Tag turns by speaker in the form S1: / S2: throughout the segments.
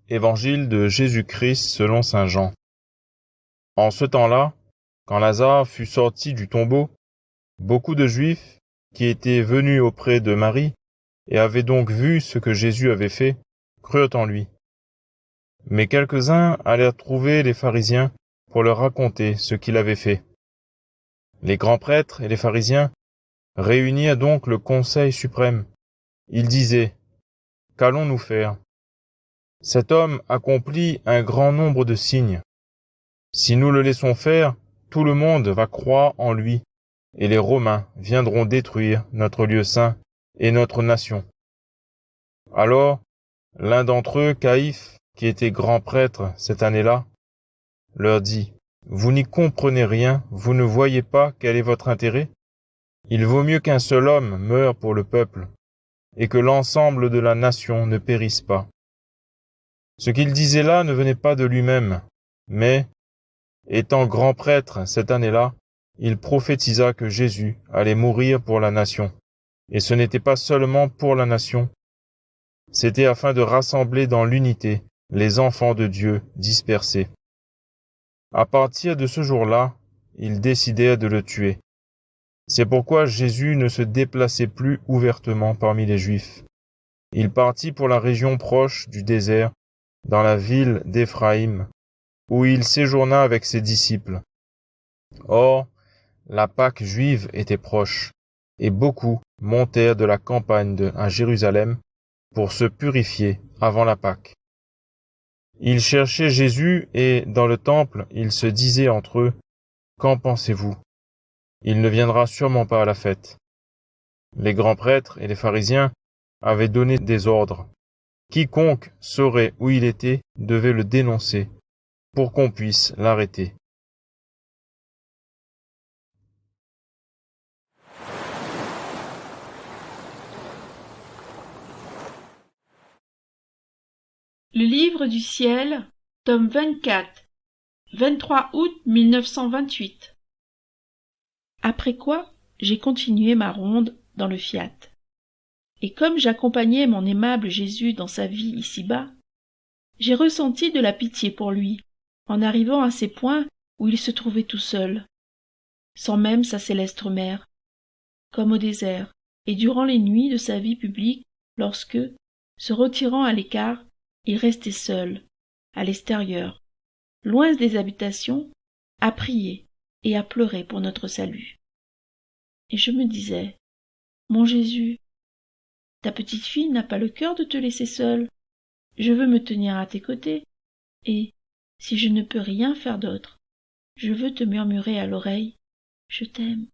S1: Évangile de Jésus-Christ selon saint Jean. En ce temps-là, quand Lazare fut sorti du tombeau, beaucoup de Juifs qui étaient venus auprès de Marie et avaient donc vu ce que Jésus avait fait, crurent en lui. Mais quelques-uns allèrent trouver les pharisiens pour leur raconter ce qu'il avait fait. Les grands prêtres et les pharisiens réunirent donc le conseil suprême. Ils disaient : « Qu'allons-nous faire ? Cet homme accomplit un grand nombre de signes. Si nous le laissons faire, tout le monde va croire en lui, et les Romains viendront détruire notre lieu saint et notre nation. » Alors, l'un d'entre eux, Caïphe, qui était grand prêtre cette année-là, leur dit : « Vous n'y comprenez rien, vous ne voyez pas quel est votre intérêt ? Il vaut mieux qu'un seul homme meure pour le peuple, et que l'ensemble de la nation ne périsse pas. » Ce qu'il disait là ne venait pas de lui-même, mais, étant grand prêtre cette année-là, il prophétisa que Jésus allait mourir pour la nation. Et ce n'était pas seulement pour la nation, c'était afin de rassembler dans l'unité les enfants de Dieu dispersés. À partir de ce jour-là, ils décidèrent de le tuer. C'est pourquoi Jésus ne se déplaçait plus ouvertement parmi les Juifs. Il partit pour la région proche du désert, dans la ville d'Éphraïm, où il séjourna avec ses disciples. Or, la Pâque juive était proche, et beaucoup montèrent de la campagne à Jérusalem pour se purifier avant la Pâque. Ils cherchaient Jésus et, dans le temple, ils se disaient entre eux : « Qu'en pensez-vous ? Il ne viendra sûrement pas à la fête. » Les grands prêtres et les pharisiens avaient donné des ordres. Quiconque saurait où il était devait le dénoncer pour qu'on puisse l'arrêter.
S2: Le livre du ciel, tome 24, 23 août 1928. Après quoi, j'ai continué ma ronde dans le Fiat. Et comme j'accompagnais mon aimable Jésus dans sa vie ici-bas, j'ai ressenti de la pitié pour lui, en arrivant à ces points où il se trouvait tout seul, sans même sa céleste mère, comme au désert, et durant les nuits de sa vie publique, lorsque, se retirant à l'écart, il restait seul, à l'extérieur, loin des habitations, à prier et à pleurer pour notre salut. Et je me disais : mon Jésus, ta petite fille n'a pas le cœur de te laisser seule. Je veux me tenir à tes côtés, et, si je ne peux rien faire d'autre, je veux te murmurer à l'oreille : je t'aime,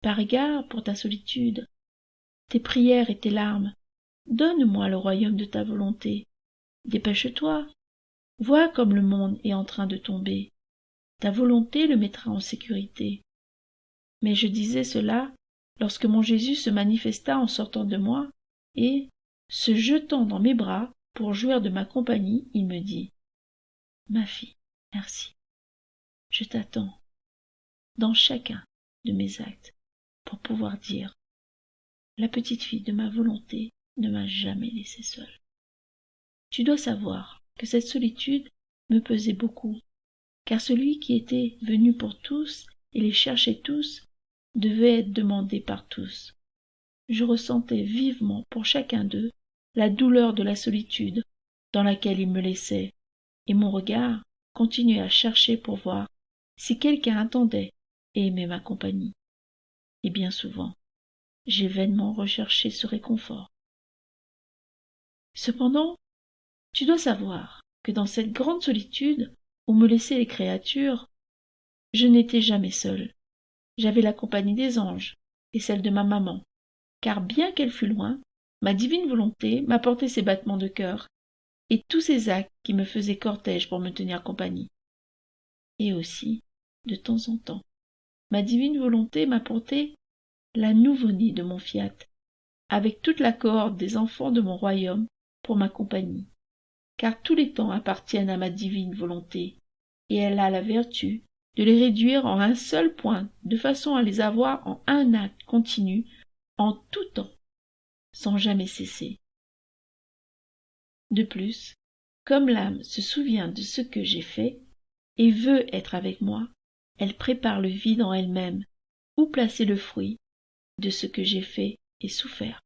S2: par égard pour ta solitude, tes prières et tes larmes. Donne-moi le royaume de ta volonté. Dépêche-toi. Vois comme le monde est en train de tomber. Ta volonté le mettra en sécurité. Mais je disais cela lorsque mon Jésus se manifesta en sortant de moi, et, se jetant dans mes bras pour jouir de ma compagnie, il me dit : ma fille, merci. Je t'attends dans chacun de mes actes pour pouvoir dire : la petite fille de ma volonté ne m'a jamais laissée seule. Tu dois savoir que cette solitude me pesait beaucoup, car celui qui était venu pour tous et les cherchait tous devait être demandé par tous. Je ressentais vivement pour chacun d'eux la douleur de la solitude dans laquelle ils me laissaient, et mon regard continuait à chercher pour voir si quelqu'un attendait et aimait ma compagnie. Et bien souvent, j'ai vainement recherché ce réconfort. Cependant, tu dois savoir que dans cette grande solitude où me laissaient les créatures, je n'étais jamais seule. J'avais la compagnie des anges et celle de ma maman, car bien qu'elle fût loin, ma divine volonté m'apportait ses battements de cœur et tous ces actes qui me faisaient cortège pour me tenir compagnie. Et aussi, de temps en temps, ma divine volonté m'apportait la nouveau-née de mon Fiat, avec toute la cohorte des enfants de mon royaume pour ma compagnie, car tous les temps appartiennent à ma divine volonté, et elle a la vertu de les réduire en un seul point, de façon à les avoir en un acte continu, en tout temps, sans jamais cesser. De plus, comme l'âme se souvient de ce que j'ai fait, et veut être avec moi, elle prépare le vide en elle-même, où placer le fruit de ce que j'ai fait et souffert.